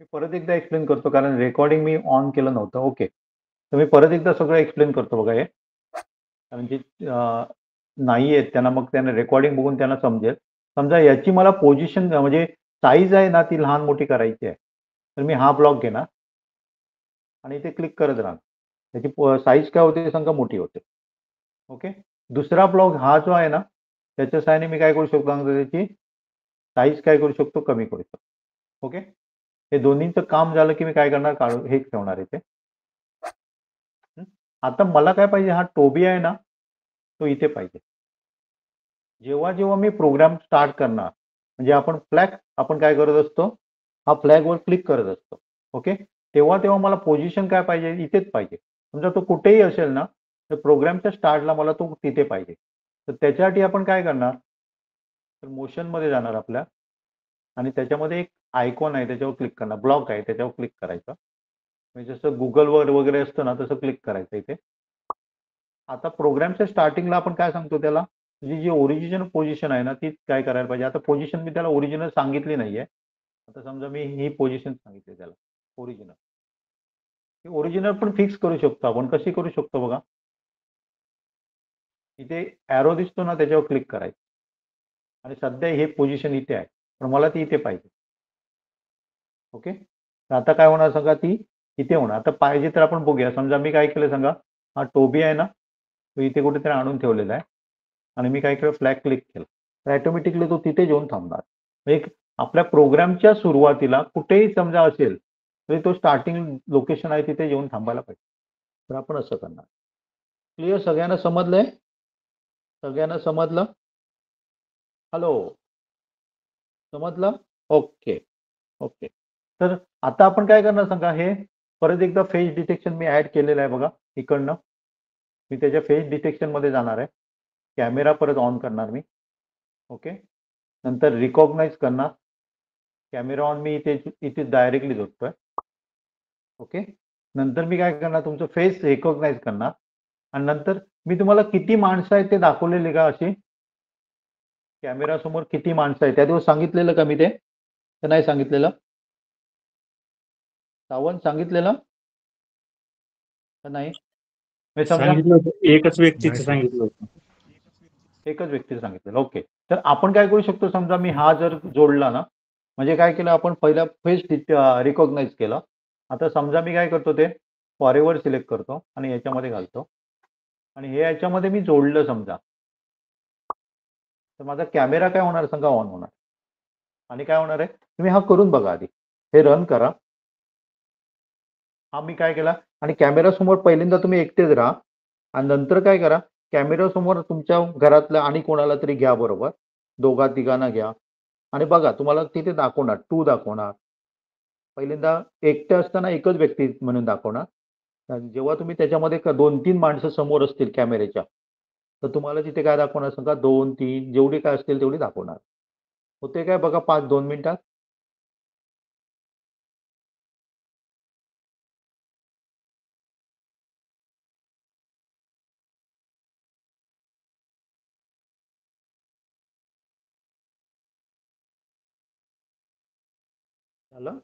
मी परत एकदा एक्सप्लेन करतो कारण रेकॉर्डिंग मी ऑन केलं नव्हतं. ओके. तर मी परत एकदा सगळं एक्सप्लेन करतो बघा हे. कारण जे नाही आहेत त्यांना मग त्यांना रेकॉर्डिंग बघून त्यांना समजेल. समजा याची मला पोझिशन म्हणजे साईज आहे ना ती लहान मोठी करायची आहे. तर मी हा ब्लॉक घेणार आणि इथे क्लिक करत राहणार. त्याची साईज काय होते सांगा मोठी होते. ओके. दुसरा ब्लॉक हा जो आहे ना त्याच्या सहाय्याने मी काय करू शकतो सांगतो त्याची साईज काय करू शकतो कमी करू शकतो. ओके. हे दोन्हीचं काम झालं की मी काय करणार काढून हे ठेवणार इथे. आता मला काय पाहिजे हा टोबी आहे ना तो इथे पाहिजे. जेव्हा जेव्हा मी प्रोग्राम स्टार्ट करणार म्हणजे आपण काय करत असतो हा फ्लॅगवर क्लिक करत असतो. ओके. तेव्हा तेव्हा मला पोझिशन काय पाहिजे इथेच पाहिजे. समजा तो कुठेही असेल ना तर प्रोग्रामच्या स्टार्टला मला तो तिथे पाहिजे. तर त्याच्यासाठी आपण काय करणार तर मोशनमध्ये जाणार आपल्या आणि त्याच्यामध्ये एक आयकॉन आहे त्याच्यावर क्लिक करणार ब्लॉक आहे त्याच्यावर क्लिक करायचं. म्हणजे जसं गुगलवर वगैरे असतं ना तसं क्लिक करायचं इथे. आता प्रोग्रामच्या स्टार्टिंगला आपण काय सांगतो त्याला म्हणजे जी ओरिजिनल पोझिशन आहे ना ती काय करायला पाहिजे. आता पोझिशन मी त्याला ओरिजिनल सांगितली नाहीये. आता समजा मी ही पोझिशन सांगितली त्याला ओरिजिनल. ओरिजिनल पण फिक्स करू शकतो आपण कशी करू शकतो बघा. इथे एरो दिसतो ना त्याच्यावर क्लिक करायचं आणि सध्या हे पोझिशन इथे आहे पण मला ती इथे पाहिजे. ओके. तर आता काय होणार सांगा ती इथे होणार. आता पाहिजे तर आपण बघूया. समजा मी काय केलं सांगा हा टोबी आहे ना तो इथे कुठेतरी आणून ठेवलेला आहे आणि मी काय केलं फ्लॅग क्लिक केलं तर ऑटोमॅटिकली तो तिथे येऊन थांबणार. एक आपल्या प्रोग्रामच्या सुरुवातीला कुठेही समजा असेल तरी तो स्टार्टिंग लोकेशन आहे तिथे येऊन थांबायला पाहिजे. तर आपण असं करणार. क्लिअर सगळ्यांना समजलंय? सगळ्यांना समजलं? हॅलो समजलं? ओके. ओके. तर आता आपण काय करणार सांगा हे परत एकदा फेस डिटेक्शन मी ऍड केलेलं आहे बघा इकडनं. मी त्याच्या फेस डिटेक्शन मध्ये जाणार आहे. कॅमेरा परत ऑन करणार मी. ओके. नंतर रिकॉग्नाइज करणार. कॅमेरा ऑन मी इथे डायरेक्टली जोडतोय. ओके. नंतर मी काय करणार तुमचं फेस रिकॉग्नाइज करणार आणि नंतर मी तुम्हाला किती माणसं आहेत ते दाखवलेले का अशी कॅमेरा समोर किती माणसं आहेत त्या दिवस सांगितलेलं का मी ते नाही सांगितलेलं सावंत सांगितलेलं का नाही मी समजा सांगितलं होतं एकच व्यक्तीचं सांगितलं होतं. एकच व्यक्ती सांगितलेलं. ओके. तर आपण काय करू शकतो समजा मी हा जर जोडला ना म्हणजे काय केलं आपण पहिला फेस रिकॉग्नाइज केलं. आता समजा मी काय करतो ते फॉरेवर सिलेक्ट करतो आणि याच्यामध्ये घालतो आणि हे याच्यामध्ये मी जोडलं समजा तर माझा कॅमेरा काय होणार सांगा ऑन होणार आणि काय होणार आहे तुम्ही हा करून बघा आधी हे रन करा. हा मी काय केला आणि कॅमेरा समोर पहिल्यांदा तुम्ही एकटेच राहा आणि नंतर काय करा कॅमेरा समोर तुमच्या घरातल्या आणि कोणाला तरी घ्या बरोबर दोघा तिघांना घ्या आणि बघा तुम्हाला तिथे दाखवणार टू दाखवणार. पहिल्यांदा एकटे असताना एकच व्यक्ती म्हणून दाखवणार आणि जेव्हा तुम्ही त्याच्यामध्ये 2-3 माणसं समोर असतील कॅमेऱ्याच्या तर तुम्हाला तिथे काय दाखवणार सांगा 2-3 जेवढी काय असतील तेवढी दाखवणार. होते काय बघा 5-2 मिनिटात. झालं.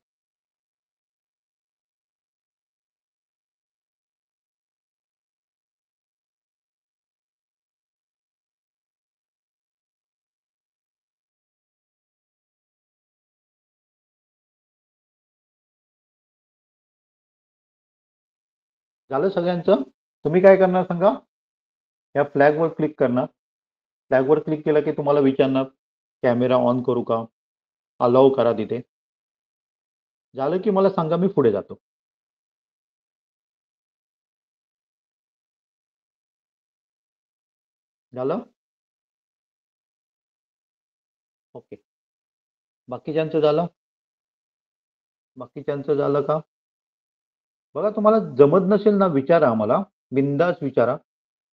झालं सगळ्यांचं. तुम्ही काय करणार सांगा या फ्लॅगवर क्लिक करणार. फ्लॅगवर क्लिक केलं की तुम्हाला विचारणार कॅमेरा ऑन करू का अलाउ करा तिथे. झालं की मला सांगा मी पुढे जातो. झालं. ओके. बाकीच्यांचं झालं. बाकीच्यांचं झालं का बघा तुम्हाला जमत नसेल ना विचारा आम्हाला बिंदास विचारा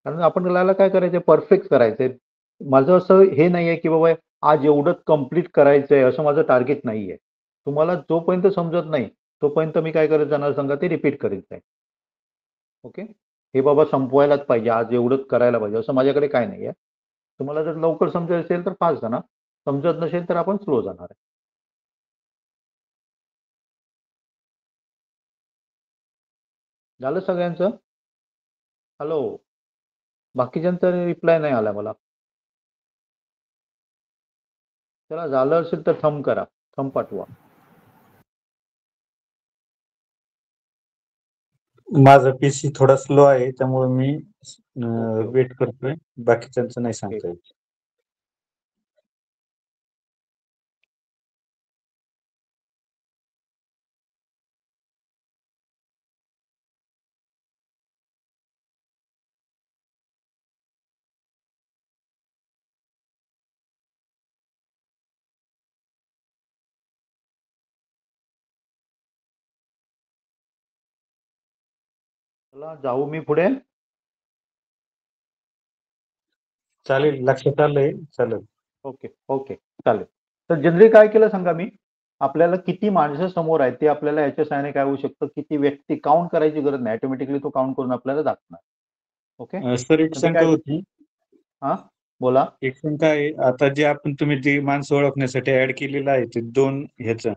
कारण आपण त्याला काय करायचंय परफेक्ट करायचंय. माझं असं हे नाहीये की बाबा आज एवढंच कम्प्लीट करायचंय असं माझं टार्गेट नाहीये. तुम्हाला जोपर्यंत समजत नाही तोपर्यंत मी काय करत जाणार सांगा ते रिपीट करीत जाईल. ओके. हे बाबा संपवायलाच पाहिजे आज एवढंच करायला पाहिजे असं माझ्याकडे काय नाहीये. तुम्हाला जर लवकर समजत असेल तर फास्ट जाणार समजत नसेल तर आपण स्लो जाणार आहे. झालं सगळ्यांचं? हॅलो, बाकीच्यांचा रिप्लाय नाही आला मला. चला, झालं असेल तर थंब करा, थंब पाठवा. माझा पीसी थोडा स्लो आहे त्यामुळे मी ओके वेट करतोय. बाकीच्यांचं नाही ओके. सांगता येत. चला, जाऊ मी पुढे. चालेल, लक्षात आलंय. चालेल. ओके ओके, चालेल. तर जनरली काय केलं सांगा मी, आपल्याला किती माणसं समोर आहेत ते आपल्याला याच्या सहाय्याने काय होऊ शकतं, किती व्यक्ती काउंट करायची गरज नाही, ऑटोमॅटिकली तो काउंट करून आपल्याला दाखवणार. ओके, सर, एक तर ते शंका काय. होती. हा, बोला. एक शंका आहे. आता जे तुम्ही जी माणसं ओळखण्यासाठी ऍड केलेलं आहे ते दोन ह्याचं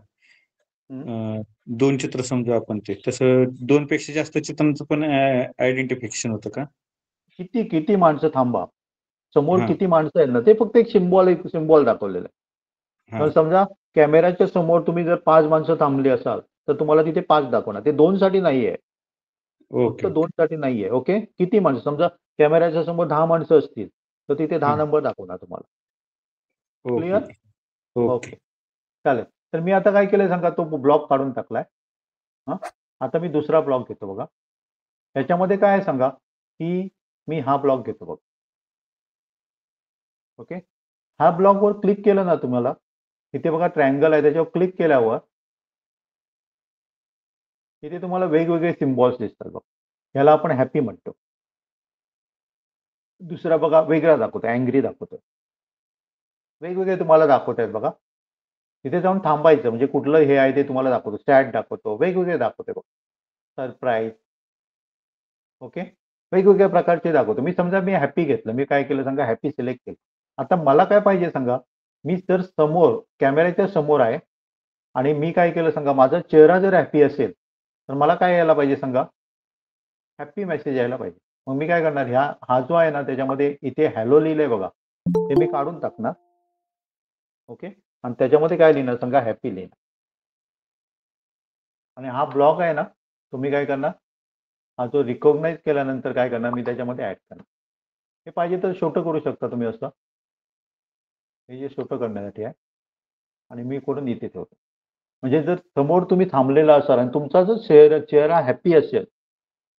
हम्म. दोन चित्र समजू आपण, ते तसं 2 पेक्षा जास्त चित्रांचं पण आयडेंटिफिकेशन होतं का? किती किती माणसं थांबा, समोर हा किती माणसं आहेत ना, ते फक्त एक सिम्बॉल दाखवलेलं आहे. हा तर समजा कॅमेऱ्याच्या समोर तुम्ही जर 5 माणसं थांबली असाल तर तुम्हाला तिथे 5 दाखवणार, ते 2 साठी नाहीये, फक्त ओके 2 साठी नाहीये. ओके, किती माणसं, समजा कॅमेऱ्याच्या समोर 10 माणसं असतील तर तिथे 10 हा नंबर दाखवणार तुम्हाला. Okay clear? ओके. ओके, चालेल. तर मी आता काय केलंय सांगा, तो ब्लॉक काढून टाकलाय. हा, आता मी दुसरा ब्लॉक घेतो बघा. त्याच्यामध्ये काय आहे सांगा, की मी हा ब्लॉक घेतो बघा. ओके, हा ब्लॉकवर क्लिक केलं ना तुम्हाला, इथे बघा ट्रायंगल आहे, त्याच्यावर क्लिक केल्यावर इथे तुम्हाला वेगवेगळे सिम्बॉल्स दिसतात बघा. याला आपण हॅपी म्हणतो. दुसरा बघा वेगळा दाखवतो, अँग्री दाखवतो. वेगवेगळे तुम्हाला दाखवत आहेत बघा. तिथे जाऊन थांबायचं, म्हणजे कुठलं हे आहे ते तुम्हाला दाखवतो. सॅड दाखवतो, वेगवेगळे दाखवते बघा. सरप्राईज. ओके, वेगवेगळ्या प्रकारचे दाखवतो. मी समजा मी हॅपी घेतलं, मी काय केलं सांगा, हॅपी सिलेक्ट केलं. आता मला काय पाहिजे सांगा, मी जर समोर कॅमेऱ्याच्या समोर आहे आणि मी काय केलं सांगा, माझा चेहरा जर हॅपी असेल तर मला काय यायला पाहिजे सांगा, हॅपी मेसेज यायला पाहिजे. मग मी काय करणार, हा जो आहे ना त्याच्यामध्ये इथे हॅलो लिहिलंय बघा, ते मी काढून टाकणार. ओके, आणि त्याच्यामध्ये काय लिहिणार सांगा, हॅपी लिहिणार. आणि हा ब्लॉग आहे ना, तुम्ही काय करणार, हा जो रिकॉग्नाइज केल्यानंतर काय करणार, मी त्याच्यामध्ये ऍड करणार. हे पाहिजे तर छोटं करू शकता तुम्ही असं, हे जे छोटं करण्यासाठी आहे. आणि मी करून इथे ठेवतो. म्हणजे जर समोर तुम्ही थांबलेला असाल आणि तुमचा जर चेहरा हॅपी असेल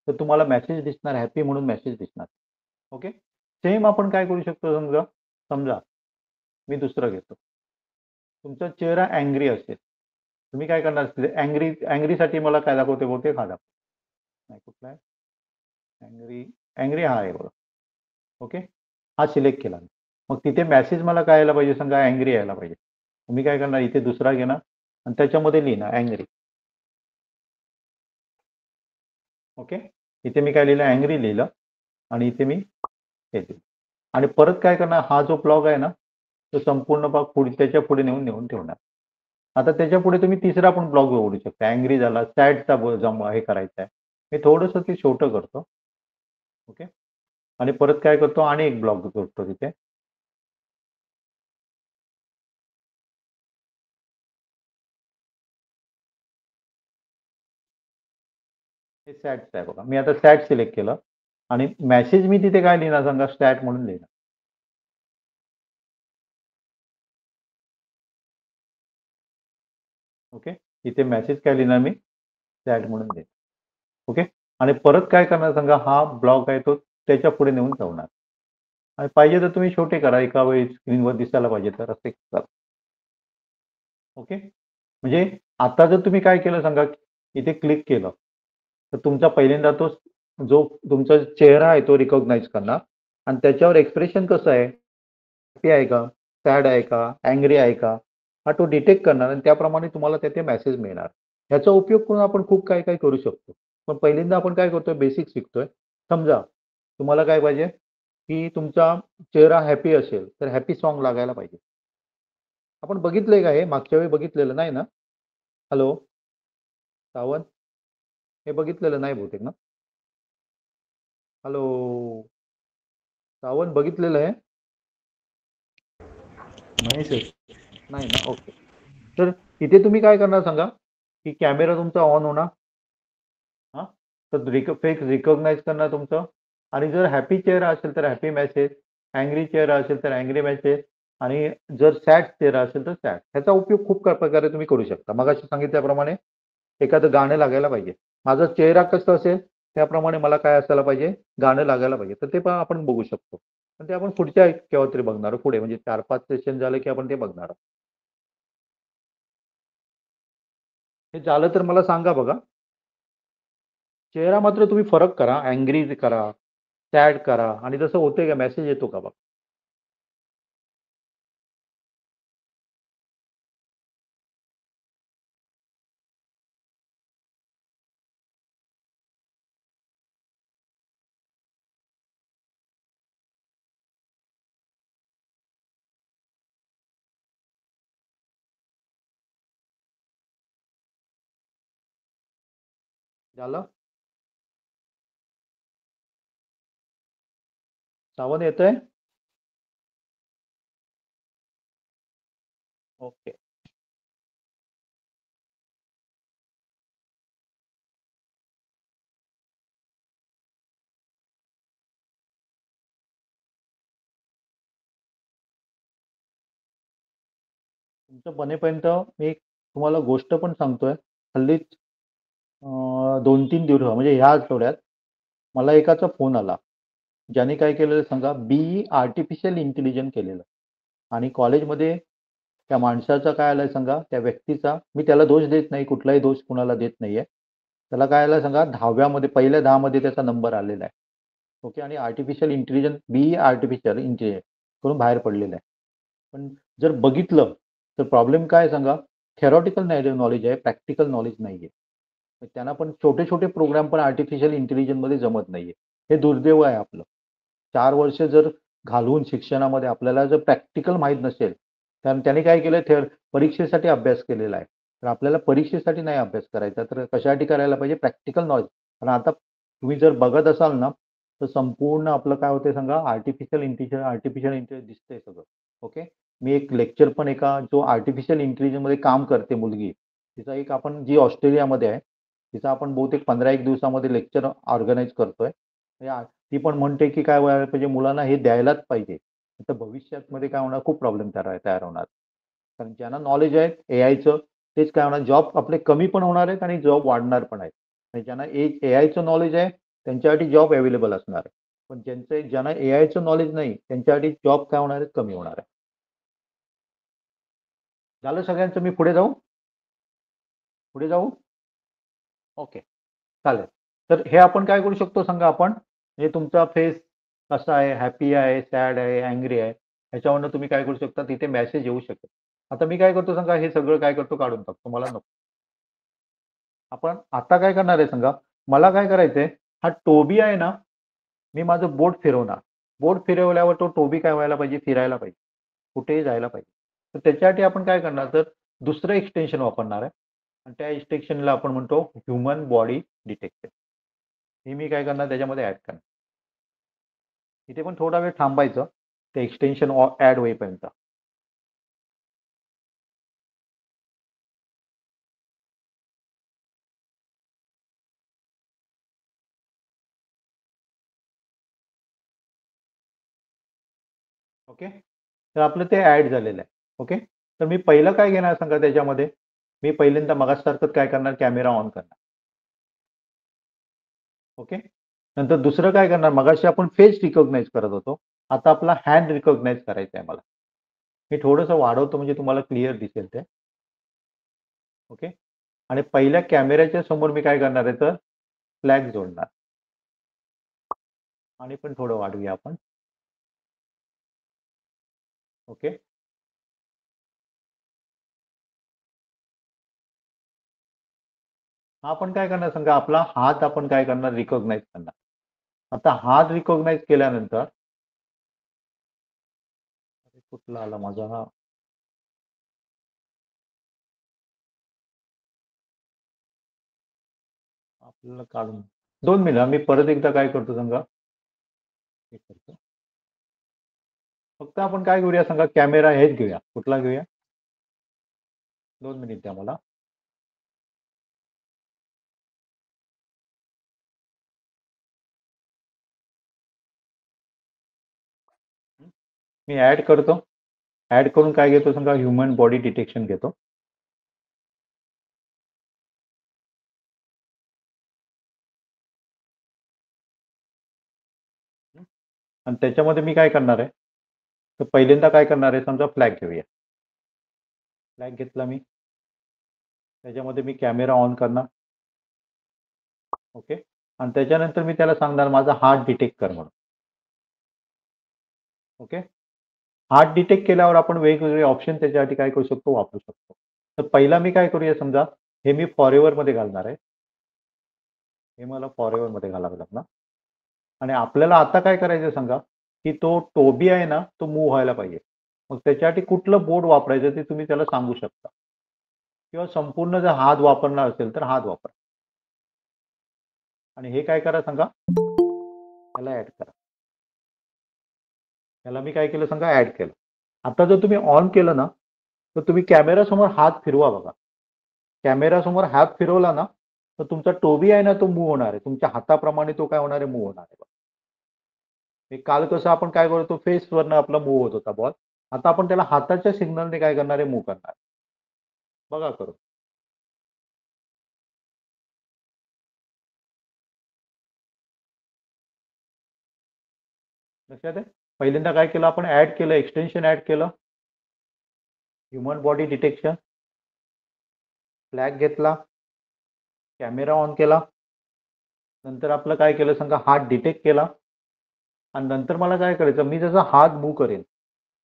तर तुम्हाला मेसेज दिसणार, हॅपी म्हणून मेसेज दिसणार. ओके, सेम आपण काय करू शकतो, समजा समजा मी दुसरं घेतो, तुमचा चेहरा अँग्री असेल, तुम्ही काय करणार, अँग्रीसाठी मला काय दाखवते, बहुतेक हा दाखवतो. नाही, कुठला आहे अँग्री, अँग्री हा आहे बघा. ओके, हा सिलेक्ट केला मी. मग तिथे मेसेज मला काय यायला पाहिजे सांगा, अँग्री यायला पाहिजे. मी काय करणार, इथे दुसरा घेणार आणि त्याच्यामध्ये लिहिणार अँग्री. ओके, इथे मी काय लिहिलं, अँग्री लिहिलं आणि इथे मी हे लिहिलं. आणि परत काय करणार, हा जो ब्लॉग आहे ना तो संपूर्ण भाग पुढे त्याच्या पुढे नेऊन नेऊन ठेवणार. आता त्याच्या पुढे तुम्ही तिसरा पण ब्लॉग उघडू शकता, अँग्री झाला, सॅडचा हे करायचा आहे. मी थोडंसं ते छोटं करतो. ओके, आणि परत काय करतो, आणि एक ब्लॉग करतो तिथे. हे सॅटचं आहे बघा. मी आता सॅट सिलेक्ट केलं आणि मेसेज मी तिथे काय लिहिणार सांगा, सॅट म्हणून लिहिणार. ओके, इथे मेसेज काय लिहिणार मी, सॅट म्हणून लिहिणार. ओके, आणि परत काय करणार सांगा, हा ब्लॉग आहे तो त्याच्या पुढे नेऊन ठेवणार. आणि पाहिजे तर तुम्ही छोटे करा, एका वेळी स्क्रीनवर दिसायला पाहिजे तर असे करा. ओके, म्हणजे आता जर तुम्ही काय केलं सांगा, इथे क्लिक केलं तर तुमचा पहिल्यांदा तो जो तुमचा चेहरा आहे तो रिकॉग्नाइज करणार आणि त्याच्यावर एक्सप्रेशन कसं आहे, हॅपी आहे का, सॅड आहे का, अँग्री आहे का, हा तो डिटेक्ट करणार आणि त्याप्रमाणे तुम्हाला तिथे मेसेज मिळणार. ह्याचा उपयोग करून आपण खूप काही काही करू शकतो. पण पहिल्यांदा आपण काय करतोय, बेसिक शिकतोय. समजा तुम्हाला काय पाहिजे, की तुमचा चेहरा हॅपी असेल तर हॅपी सॉन्ग लागायला पाहिजे. आपण बघितलंय का, हे मागच्या वेळी बघितलेलं नाही ना? हॅलो सावंत, हे बघितलेलं नाही बहुतेक ना? हॅलो, सावंत बघितलेलं आहे? नाही सर. नाही ना, ओके. तर इथे तुम्ही काय करणार सांगा, की कॅमेरा तुमचा ऑन होणार. हां, तर फेस रिकॉग्नाइज करणार तुमचं. आणि जर हॅपी चेहरा असेल तर हॅपी मेसेज, अँग्री चेहरा असेल तर अँग्री मेसेज, आणि जर सॅड चेहरा असेल तर सॅड. ह्याचा उपयोग खूप प्रकारे तुम्ही करू शकता. मगाशी सांगितल्याप्रमाणे एखादं गाणं लागायला पाहिजे. माझा चेहरा कसं असेल त्याप्रमाणे मला काय असायला पाहिजे, गाणं लागायला पाहिजे. तर ते पण आपण बघू शकतो. पण ते आपण पुढच्या केव्हा तरी बघणार आहोत, पुढे म्हणजे 4-5 सेशन झालं की आपण ते बघणार आहोत. हे झालं तर मला सांगा बघा. चेहरा मात्र तुम्ही फरक करा, अँग्री करा, सॅड करा, आणि जसं होतंय का मेसेज येतो का बघा. झालं? सावध येतंय? ओके. तुमचं बनेपर्यंत मी एक तुम्हाला गोष्ट पण सांगतोय. हल्लीच 2-3 दिवस म्हणजे ह्या आठवड्यात मला एकाचा फोन आला. ज्याने काय केलेलं सांगा, BE आर्टिफिशियल इंटेलिजन्स केलेलं. आणि कॉलेजमध्ये त्या माणसाचा काय आलाय सांगा, त्या व्यक्तीचा, मी त्याला दोष देत नाही, कुठलाही दोष कुणाला देत नाहीये. त्याला काय आलं सांगा, 10व्या मध्ये पहिल्या 10 मध्ये त्याचा नंबर आलेला आहे. ओके. आणि artificial intelligence, BE artificial intelligence करून बाहेर पडलेलं आहे. पण जर बघितलं तर प्रॉब्लेम काय आहे सांगा, थेरॉटिकल नॉलेज आहे, प्रॅक्टिकल नॉलेज नाहीये. त्यांना पण छोटे छोटे प्रोग्राम पण आर्टिफिशियल इंटेलिजन्स मध्ये जमत नाहीये. हे दुर्दैव आहे आपलं. 4 वर्ष जर घालवून शिक्षणामध्ये आपल्याला जर प्रॅक्टिकल माहीत नसेल, कारण त्याने काय केलं, परीक्षेसाठी अभ्यास केलेला आहे. तर आपल्याला परीक्षेसाठी नाही अभ्यास करायचा, तर कशासाठी करायला पाहिजे, प्रॅक्टिकल नॉलेज. पण आता तुम्ही जर बघत असाल ना, तर संपूर्ण आपलं काय होतंय सांगा, आर्टिफिशियल इंटेलिजन्स दिसतंय सगळं. ओके. मी एक लेक्चर पण एका जो आर्टिफिशियल इंटेलिजन्स मध्ये काम करते मुलगी, तिचा एक आपण जी ऑस्ट्रेलियामध्ये आहे, तिचा आपण बहुतेक 15 एक दिवसामध्ये लेक्चर ऑर्गनाईज करतोय. ती पण म्हणते की काय व्हायला पाहिजे, मुलांना हे द्यायलाच पाहिजे. तर भविष्यात मध्ये काय होणार, खूप प्रॉब्लेम तयार होणार. कारण ज्यांना नॉलेज आहे एआयचं, तेच काय होणार, जॉब आपले कमी पण होणार आहेत आणि जॉब वाढणार पण आहेत. आणि ज्यांना एआयचं नॉलेज आहे त्यांच्यासाठी जॉब अवेलेबल असणार आहे. पण ज्यांना एआयचं नॉलेज नाही त्यांच्यासाठी जॉब काय होणार आहेत, कमी होणार आहे. झालं सगळ्यांचं? मी पुढे जाऊ? पुढे जाऊ? ओके. चालेल. तर हे आपण काय करू शकतो सांगा, आपण म्हणजे तुमचा फेस कसा आहे, हॅपी आहे, सॅड आहे, अँग्री आहे, ह्याच्यावरनं तुम्ही काय करू शकता, तिथे मेसेज येऊ शकेल. आता मी काय करतो सांगा, हे सगळं काय करतो, काढून टाकतो, मला नको. आपण आता काय करणार आहे सांगा, मला काय करायचंय, हा टोबी आहे ना, मी माझं बोट फिरवणार. बोट फिरवल्यावर तो टोबी काय व्हायला पाहिजे, फिरायला पाहिजे, कुठेही जायला पाहिजे. तर त्याच्यासाठी आपण काय करणार, तर दुसरं एक्सटेन्शन वापरणार आहे. आणि त्या एक्सटेन्शनला आपण म्हणतो ह्युमन बॉडी डिटेक्शन. हे मी काय करणार, त्याच्यामध्ये ऍड करणार. इथे पण थोडा वेळ थांबायचं ते एक्सटेन्शन ऍड होईपर्यंत. ओके. तर आपलं ते ऍड झालेलं आहे. ओके. तर मी पहिलं काय घेणार सांगा, त्याच्यामध्ये मी पहिल्यांदा मगासारखंच काय करणार, कॅमेरा ऑन करणार. ओके. नंतर दुसरं काय करणार, मगाशी आपण फेस रिकॉग्नाइज करत होतो, आता आपला हँड रिकॉग्नाइज करायचा आहे मला. मी थोडंसं वाढवतो म्हणजे तुम्हाला क्लिअर दिसेल ते. ओके. आणि पहिल्या कॅमेऱ्याच्या समोर मी काय करणार आहे, तर फ्लॅग जोडणार. आणि पण थोडं वाढवूया आपण. ओके. हा आपण काय करणार सांगा, आपला हात आपण काय करणार, रिकॉग्नाइज करणार. आता हात रिकॉग्नाइज केल्यानंतर, कुठला आला माझा हा, आपल्याला काढून 2 मिनिट, मी परत एकदा काय करतो सांगा, हे करतो. फक्त आपण काय घेऊया सांगा, कॅमेरा हेच घेऊया. कुठला घेऊया? 2 मिनिट द्या मला. मी ऍड करतो. ऍड करून काय घेतो सांगा, ह्युमन बॉडी डिटेक्शन घेतो. आणि त्याच्यामध्ये मी काय करणार आहे, तर पहिल्यांदा काय करणार आहे, समजा फ्लॅग घेऊया. फ्लॅग घेतला मी. त्याच्यामध्ये मी कॅमेरा ऑन करणार. ओके. आणि त्याच्यानंतर मी त्याला सांगणार माझा हार्ट डिटेक्ट कर म्हणून. ओके. हार्ट डिटेक्ट केल्यावर आपण वेगवेगळे ऑप्शन त्याच्यासाठी काय करू शकतो, वापरू शकतो. तर पहिला मी काय करूया, समजा हे मी फॉरएव्हर मध्ये घालणार आहे. हे मला फॉरएव्हर मध्ये घालावं लागणार. आणि आपल्याला आता काय करायचं सांगा, की तो टोबी आहे ना, तो मूव्ह व्हायला पाहिजे. मग त्याच्यासाठी कुठलं बोर्ड वापरायचं ते तुम्ही त्याला सांगू शकता. किंवा संपूर्ण जर हात वापरणार असेल तर हात वापरा. आणि हे काय करा सांगा, त्याला ऍड करा. त्याला मी काय केलं सांगा, ऍड केलं. आता जर तुम्ही ऑन केलं ना, तर तुम्ही कॅमेरा समोर हात फिरवा बघा. कॅमेरा समोर हात फिरवला ना, तर तुमचा टोबी आहे ना, तो मूव्ह होणार आहे. तुमच्या हाताप्रमाणे तो काय होणार आहे, मूव्ह होणार आहे. हे काल कसं आपण काय करतो, फेसवरनं आपला मूव्ह होत होता बॉल. आता आपण त्याला हाताच्या सिग्नलने काय करणार आहे, मूव्ह करणार. बघा करू. लक्षात आहे? पहिल्यांदा काय केलं आपण, ऍड केलं, एक्सटेन्शन ऍड केलं, ह्युमन बॉडी डिटेक्शन, फ्लॅग घेतला, कॅमेरा ऑन केला, नंतर आपलं काय केलं सांगा, हात डिटेक्ट केला. आणि नंतर मला काय करायचं, मी जसा हात मूव्ह करेन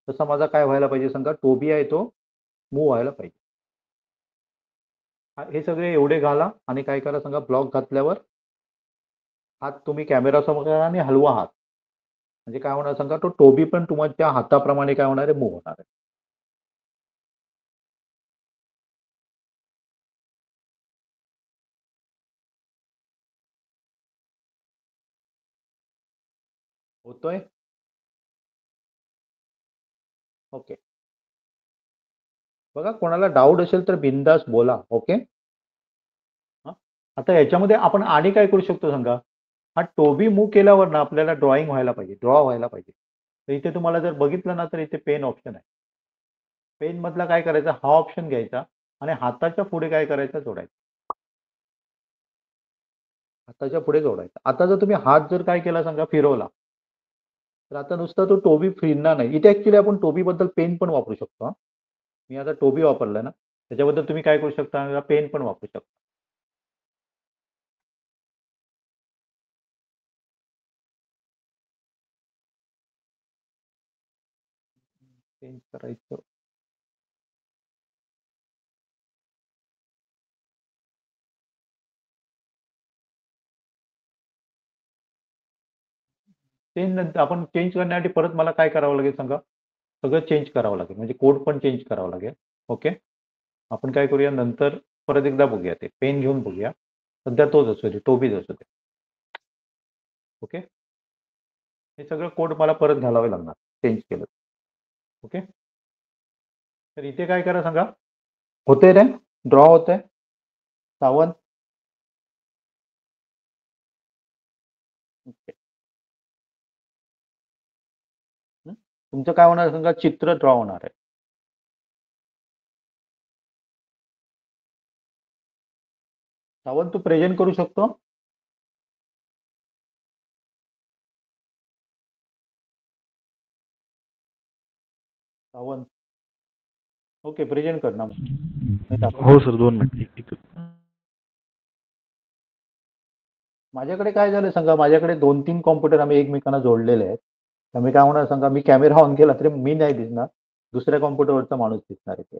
तसा माझा काय व्हायला पाहिजे सांगा, टोबी आहे तो मूव्ह व्हायला पाहिजे. हे सगळे एवढे घाला आणि काय करा सांगा, ब्लॉक घातल्यावर हात तुम्ही कॅमेरा समोर करा आणि हलवा हात. म्हणजे काय होणार सांगा, तो टोबी पण तुमच्या हाताप्रमाणे काय होणार आहे, मूव्ह होणार आहे. होतोय? ओके. बघा, कोणाला डाऊट असेल तर बिंदास बोला. ओके. आता याच्यामध्ये आपण आणि काय करू शकतो सांगा, हा टोबी मूव्ह केल्यावर ना आपल्याला ड्रॉइंग व्हायला पाहिजे, ड्रॉ व्हायला पाहिजे. तर इथे तुम्हाला जर बघितलं ना, तर इथे पेन ऑप्शन आहे. पेन मधला काय करायचा, हा ऑप्शन घ्यायचा आणि हाताच्या पुढे काय करायचं, जोडायचं. हाताच्या पुढे जोडायचा. आता जर तुम्ही हात जर काय केला सांगा, फिरवला, तर आता नुसता तो टोबी फिरणार नाही. इथे ऍक्च्युली आपण टोबी बद्दल पेन पण वापरू शकतो. मी आता टोबी वापरलाय ना, त्याच्याबद्दल तुम्ही काय करू शकता, पेन पण वापरू शकता. चेंज करायचं. चेंज नंतर आपण चेंज करण्यासाठी परत मला काय करावं लागेल सांगा, सगळं चेंज करावं लागेल, म्हणजे कोड पण चेंज करावं लागेल. ओके. आपण काय करूया, नंतर परत एकदा बघूया, ते पेन घेऊन बघूया. सध्या तोच असू दे, टोबीच असू दे. ओके. हे सगळं कोड मला परत घालावे लागणार, चेंज केलं. ओके. तर इथे काय करा सांगा, होते रे, ड्रॉ होत आहे. सावंत. ओके. तुमचं काय होणार सांगा, चित्र ड्रॉ होणार आहे. सावंत, तू प्रेझेंट करू शकतो. सावंत. ओके, प्रेझेंट कर ना. हो सर, 2 मिनिट. माझ्याकडे काय झालं सांगा, माझ्याकडे 2-3 कॉम्प्युटर आम्ही एकमेकांना जोडलेले आहेत. त्यामुळे काय होणार सांगा, मी कॅमेरा ऑन केला तरी मी नाही दिसणार, दुसऱ्या कॉम्प्युटरवरचा माणूस दिसणार आहे.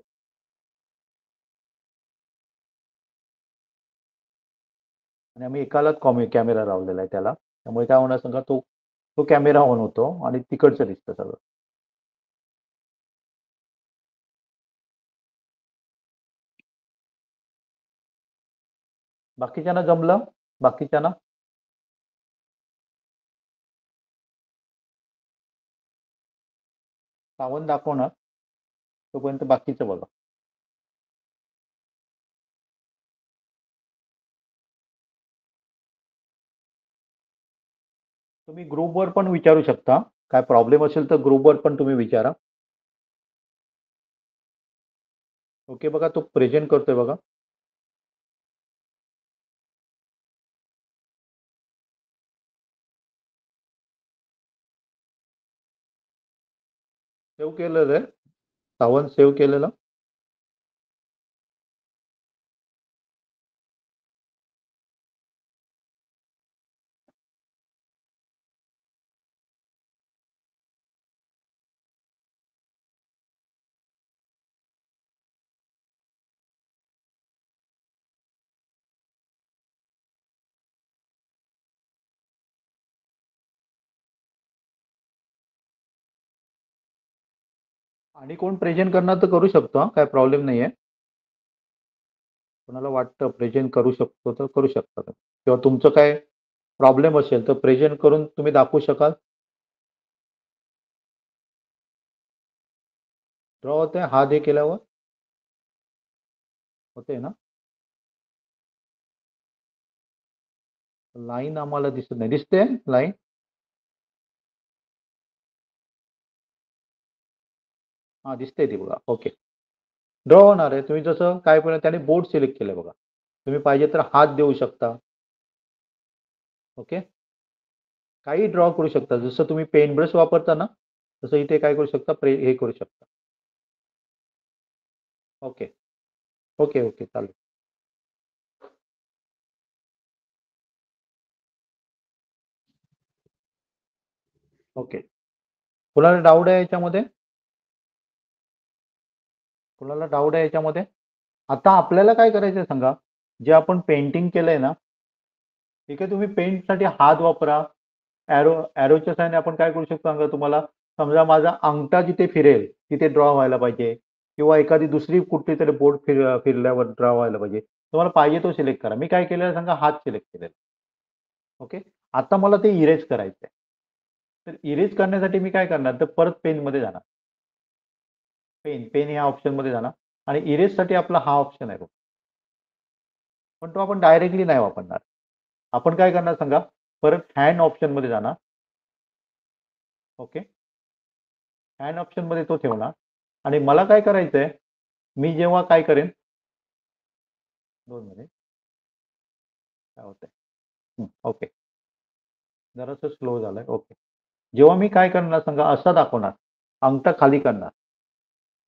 आणि आम्ही एकालाच कॅमेरा लावलेला आहे त्याला, त्यामुळे काय होणार सांगा, तो तो कॅमेरा ऑन होतो आणि तिकडचं दिसतं सगळं. बाकीच्यांना जमलं? बाकीच्यांना? सावंत दाखवणार तोपर्यंत बाकीचं बघा. तुम्ही ग्रुपवर पण विचारू शकता. काय प्रॉब्लेम असेल तर ग्रुपवर पण तुम्ही विचारा. ओके बघा, तो प्रेझेंट करतोय बघा. सेव्ह केलेलं आहे सावंत, सेव्ह केलेलं. आणि कोण प्रेझेंट करणार तर करू शकतो हा, काय प्रॉब्लेम नाहीये. कोणाला वाटतं प्रेझेंट करू शकतो तर करू शकता तुम्ही. किंवा तुमचं काय प्रॉब्लेम असेल तर प्रेझेंट करून तुम्ही दाखवू शकाल. ड्रॉ होते हा दे केल्यावर होते ना. लाईन आम्हाला दिसत नाही. दिसते लाईन. हा दिसते ती बघा. ओके, ड्रॉ होणार आहे. तुम्ही जसं काय पण त्याने बोर्ड सिलेक्ट केलंय बघा. तुम्ही पाहिजे तर हात देऊ शकता. ओके, काही ड्रॉ करू शकता. जसं तुम्ही पेन ब्रश वापरता ना तसं इथे काय करू शकता, हे करू शकता. ओके ओके ओके चालेल. ओके, कुणाला डाऊट आहे याच्यामध्ये? कुणाला डाऊट आहे याच्यामध्ये? आता आपल्याला काय करायचं सांगा. जे आपण पेंटिंग केलंय ना, ठीक आहे, तुम्ही पेंटसाठी हात वापरा. ॲरोच्या साहाय्याने आपण काय करू शकतो सांगा तुम्हाला. समजा माझा अंगठा जिथे फिरेल तिथे ड्रॉ व्हायला पाहिजे, किंवा एखादी दुसरी कुठली तरी बोर्ड फिरल्यावर ड्रॉ व्हायला पाहिजे. तुम्हाला पाहिजे तो सिलेक्ट करा. मी काय केलेलं सांगा, हात सिलेक्ट केलेला. ओके, आता मला ते इरेज करायचं आहे. तर इरेज करण्यासाठी मी काय करणार, तर परत पेनमध्ये जाणार. पेन या ऑप्शनमध्ये जाणार आणि इरेजसाठी आपला हा ऑप्शन आहे बघ. पण तो आपण डायरेक्टली नाही वापरणार. आपण काय करणार सांगा, परत हँड ऑप्शनमध्ये जाणार. ओके, हँड ऑप्शनमध्ये तो ठेवणार आणि मला काय करायचंय, मी जेव्हा काय करेन, 2 मिनिट काय होतंय. ओके, जरासं स्लो झालंय. ओके, जेव्हा मी काय करणार सांगा, असा दाखवणार, अंगठा खाली करणार,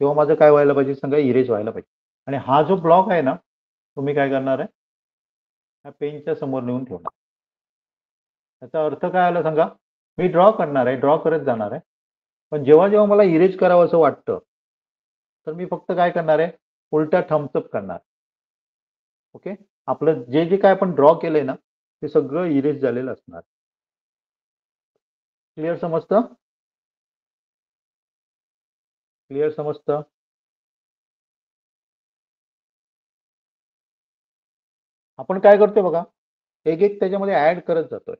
तेव्हा माझं काय व्हायला पाहिजे सांगा, इरेज व्हायला पाहिजे. आणि हा जो ब्लॉक आहे ना, तो मी काय करणार आहे, ह्या पेनच्या समोर नेऊन ठेवणार. त्याचा अर्थ काय आला सांगा, मी ड्रॉ करणार आहे, ड्रॉ करत जाणार आहे. पण जेव्हा जेव्हा मला इरेज करावं असं वाटतं, तर मी फक्त काय करणार आहे, उलटा थम्सअप करणार. ओके, आपलं जे जे काय आपण ड्रॉ केलंय ना ते सगळं इरेज झालेलं असणार. क्लिअर समजतं? क्लिअर समजतं? आपण काय करतोय बघा, एक एक त्याच्यामध्ये ऍड करत जातोय.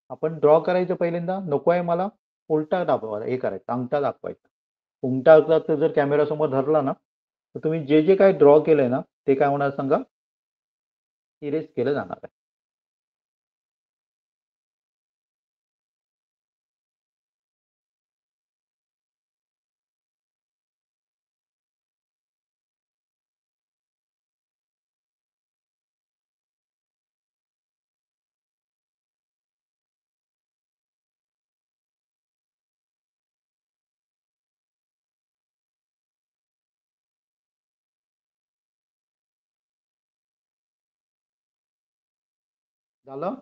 आपण ड्रॉ करायचं पहिल्यांदा, नको आहे मला, उलटा दाखवा, हे करायचं, अंगठा दाखवायचा. उलटा जर कॅमेरा समोर धरला ना, तर तुम्ही जे जे काय ड्रॉ केलंय ना ते काय होणार सांगा, इरेज केलं जाणार आहे. झालं?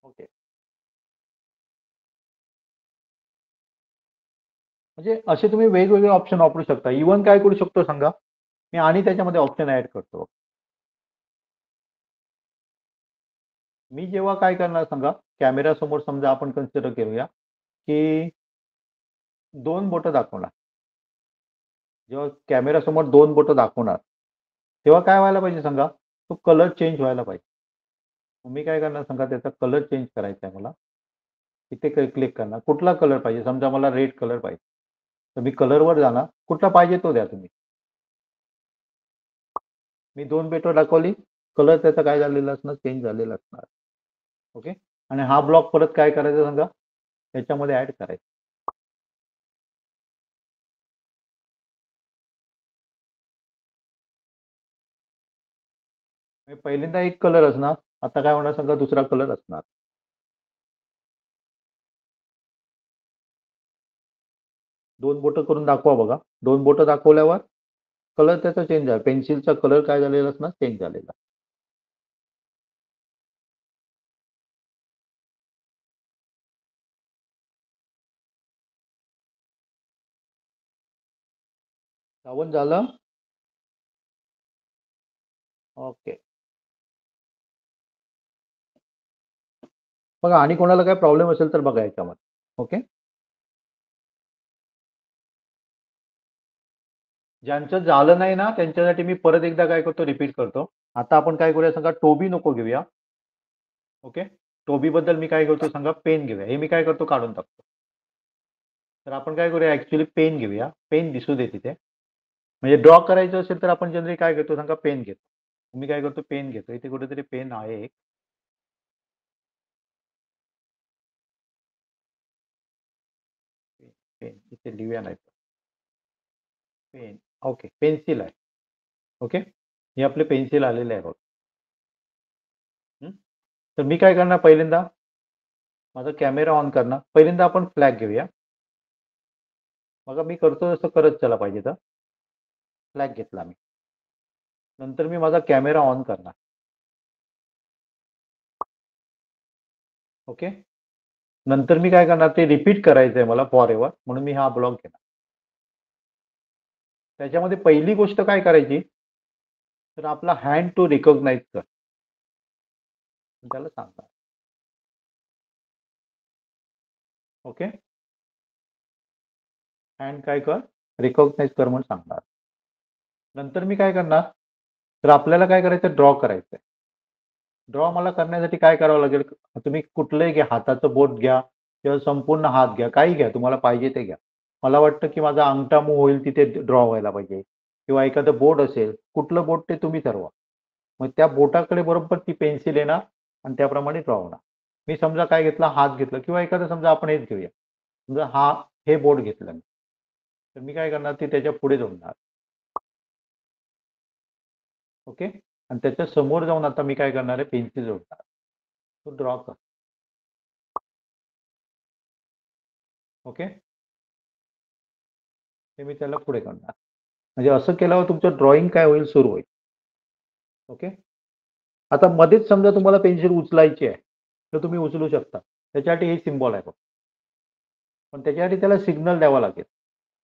ओके, म्हणजे असे तुम्ही वेगवेगळे ऑप्शन वापरू शकता. इव्हन काय करू शकतो सांगा, मी आणि त्याच्यामध्ये ऑप्शन ऍड करतो. मी जेव्हा काय करणार सांगा, कॅमेरा समोर समजा आपण कन्सिडर करूया की 2 बोटं दाखवणार. जेव्हा कॅमेरा समोर 2 बोटं दाखवणार, तेव्हा काय व्हायला पाहिजे सांगा? तो कलर चेंज व्हायला पाहिजे. मग मी काय करणार सांगा? त्याचा कलर चेंज करायचा आहे मला. इथे क्लिक करणार. कुठला कलर पाहिजे? समजा मला रेड कलर पाहिजे. तर मी कलरवर जाणार. कुठला पाहिजे तो द्या तुम्ही. मी 2 बोटं दाखवली. कलर त्याचा काय झालेला असणार? चेंज झालेला असणार. ओके. आणि हा ब्लॉक परत काय करायचा सांगा? त्याच्यामध्ये ऍड करायचा. पहिल्यांदा एक कलर असणार. आता काय होणार सांगा? दुसरा कलर असणार. दोन बोटं करून दाखवा बघा. 2 बोटं दाखवल्यावर कलर त्याचा चेंज झाला. पेन्सिलचा कलर काय झालेला असणार? चेंज झालेला. श्रावण झालं? ओके. बघा आणि कोणाला काय प्रॉब्लेम असेल तर बघा याच्यामध्ये. ओके. ज्यांचं झालं नाही ना त्यांच्यासाठी मी परत एकदा काय करतो? रिपीट करतो. आता आपण काय करूया सांगा? टोबी नको घेऊया. ओके. टोबी बद्दल मी काय करतो सांगा? पेन घेऊया. हे मी काय करतो? काढून टाकतो. तर आपण काय करूया? ऍक्च्युली पेन घेऊया. पेन दिसू दे तिथे. म्हणजे ड्रॉ करायचं असेल तर आपण जनरली काय करतो सांगा? पेन घेतो. मी काय करतो? पेन घेतो. इथे कुठेतरी पेन आहे एक. पेन इथे लिहूया नाही पेन. ओके. पेन्सिल आहे. ओके. हे आपले पेन्सिल आलेले आहे बघ. तर मी काय करणार? पहिल्यांदा माझा कॅमेरा ऑन करणार. पहिल्यांदा आपण फ्लॅग घेऊया. बघा मी करतो तसं करत चला पाहिजे तर. फ्लॅग घेतला मी. नंतर मी माझा कॅमेरा ऑन करणार. ओके. नंतर मी काय करणार? ते रिपीट करायचंय मला फॉर एव्हर म्हणून मी हा ब्लॉक घेणार. त्याच्यामध्ये पहिली गोष्ट काय करायची? तर आपला हँड टू रिकॉग्नाइज कर. त्याला सांगणार. ओके. हँड काय कर? रिकॉग्नाइज कर म्हणून सांगणार. नंतर मी काय करणार? तर आपल्याला काय करायचं? ड्रॉ करायचंय. ड्रॉ मला करण्यासाठी काय करावं लागेल? तुम्ही कुठलंही घ्या. हाताचं बोट घ्या किंवा संपूर्ण हात घ्या. काही घ्या. तुम्हाला पाहिजे ते घ्या. मला वाटतं की माझा अंगठा मूव्ह होईल तिथे ड्रॉ व्हायला पाहिजे किंवा एखादं बोट असेल. कुठलं बोट ते तुम्ही ठरवा. मग त्या बोटाकडे बरोबर ती पेन्सिल येणार आणि त्याप्रमाणे ड्रॉ होणार. मी समजा काय घेतला? हात घेतला किंवा एखादं समजा आपण हेच घेऊया. समजा हे बोट घेतलं मी. तर मी काय करणार? ती त्याच्या पुढे जोडणार. ओके. आणि त्याच्या समोर जाऊन आता मी काय करणार आहे? पेन्सिल जोडणार. तो ड्रॉ कर. ओके. हे मी त्याला पुढे करणार. म्हणजे असं केल्यावर तुमचं ड्रॉइंग काय होईल? सुरू होईल. ओके. आता मध्येच समजा तुम्हाला पेन्सिल उचलायची आहे तर तुम्ही उचलू शकता. त्याच्यासाठी हे सिम्बॉल आहे. पण त्याच्यासाठी त्याला सिग्नल द्यावा लागेल.